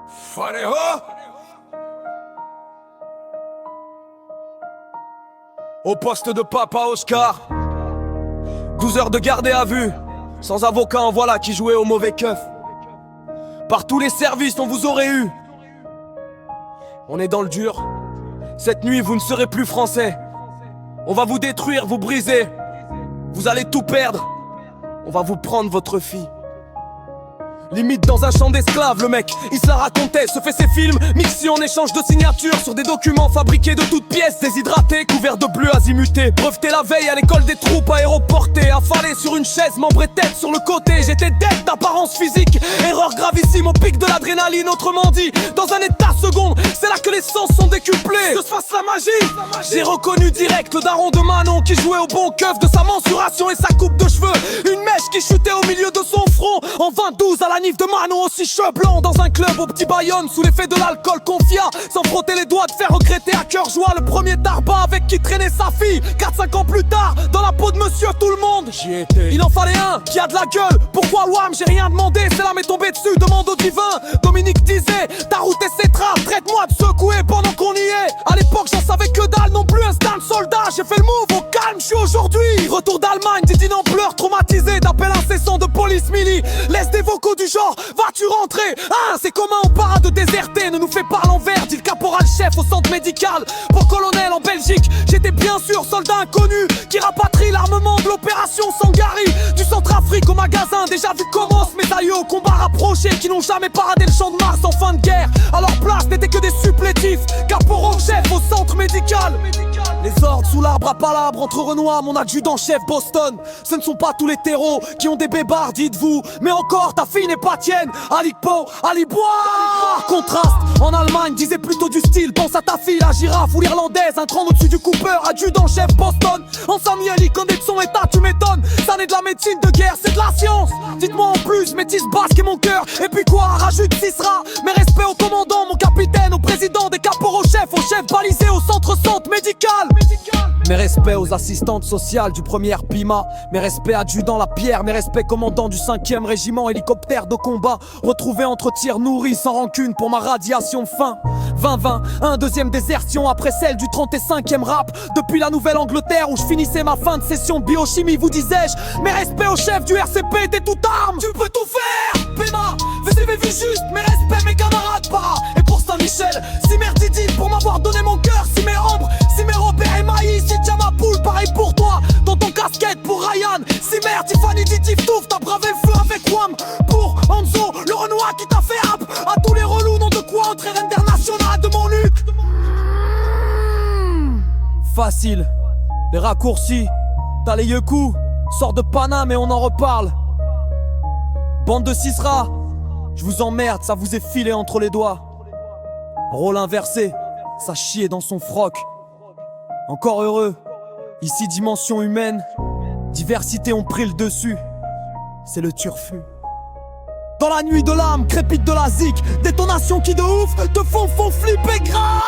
Faneho. Au poste de Papa Oscar, 12 heures de gardé à vue, sans avocat en voilà qui jouait au mauvais keuf. Par tous les services on vous aurait eu. On est dans le dur. Cette nuit vous ne serez plus français. On va vous détruire, vous briser. Vous allez tout perdre. On va vous prendre votre fille. Limite dans un champ d'esclaves, le mec, il se la racontait, se fait ses films, mixés en échange de signatures sur des documents fabriqués de toutes pièces, déshydratés, couverts de bleu azimuté. Breveté la veille à l'école des troupes aéroportées, affalé sur une chaise, membré tête sur le côté. J'étais dead d'apparence physique, erreur gravissime au pic de l'adrénaline, autrement dit, dans un état second, c'est là que les sens sont décuplés. Que se fasse la magie. J'ai reconnu direct le daron de Manon qui jouait au bon keuf de sa mensuration et sa coupe de cheveux. Une mèche qui chutait au milieu de son front, en 22 à la nif de Manon, aussi cheveux blancs dans un club au petit Bayonne, sous l'effet de l'alcool confia, sans frotter les doigts de faire regretter à cœur joie le premier tarba avec qui traînait sa fille. 4-5 ans plus tard, dans la peau de monsieur tout le monde, j'y étais. Il en fallait un qui a de la gueule. Pourquoi Wam, j'ai rien demandé, c'est là m'est tombé dessus, demande au divin. Dominique disait, ta route et ses traces, traite-moi de secouer pendant qu'on y est. À l'époque j'en savais que dalle, non plus un stand soldat. J'ai fait le move au calme, je suis aujourd'hui. Retour d'Allemagne, Didine en pleurs, traumatisé d'appels incessants de police mili. Laisse des vocaux du genre, vas-tu rentrer? Ah, c'est commun on para de déserter, ne nous fais pas l'envers, dit le caporal chef au centre médical. Pour colonel en Belgique, j'étais bien sûr soldat inconnu qui rapatrie l'armement de l'opération Sangari. Du Centrafrique au magasin, déjà vu comment se mes aïeux au combat rapproché, qui n'ont jamais paradé le champ de Mars en fin de guerre. À leur place n'étaient que des supplétifs, caporal chef au centre médical. Les ordres sous l'arbre à palabre entre Renoir, mon adjudant-chef Boston. Ce ne sont pas tous les terreaux qui ont des bébards, dites-vous. Mais encore, ta fille n'est pas tienne. Alikpo, Alibois. Contraste, en Allemagne, disait plutôt du style. Pense à ta fille, la girafe ou l'irlandaise. Un cran au-dessus du Cooper, adjudant-chef Boston. En Samuel, connaît de son état, tu m'étonnes. Ça n'est de la médecine de guerre, c'est de la science. Dites-moi en plus, métis basque et mon cœur. Et puis quoi, rajoute Cicera. Mes respects au commandant, mon capitaine, au président des caporaux chefs, au chef balisé au centre médical. Mes respects aux assistantes sociales du premier Pima. Mes respects adjudant la pierre. Mes respects commandant du 5e régiment hélicoptère de combat. Retrouvé entre tirs nourris sans rancune pour ma radiation fin. 20-20, un deuxième désertion après celle du 35e rap. Depuis la Nouvelle-Angleterre où je finissais ma fin de session de biochimie, vous disais-je. Mes respects au chef du RCP, t'es toute arme. Tu peux tout faire, Pema. Vu juste, mes respects, mes camarades para. Et pour Saint-Michel, si Didi pour m'avoir donné mon cœur. Si mes Ambre, si mes Robert et Maïs, si tiens ma poule, pareil pour toi. Dans ton casquette pour Ryan, si mère Tiffany Didi Touf, t'as bravé le feu avec Wam. Pour Anzo, le Renoir qui t'a fait rap. À tous les relous, non de quoi entrer international de mon Luc. Facile, les raccourcis. T'as les yeux-coups, sors de Paname et on en reparle. Bande de Cicera, je vous emmerde, ça vous est filé entre les doigts. Rôle inversé, ça chier dans son froc. Encore heureux, ici dimension humaine, diversité ont pris le dessus. C'est le turfu. Dans la nuit de l'âme, crépite de la zik, détonations qui de ouf te font flipper grave.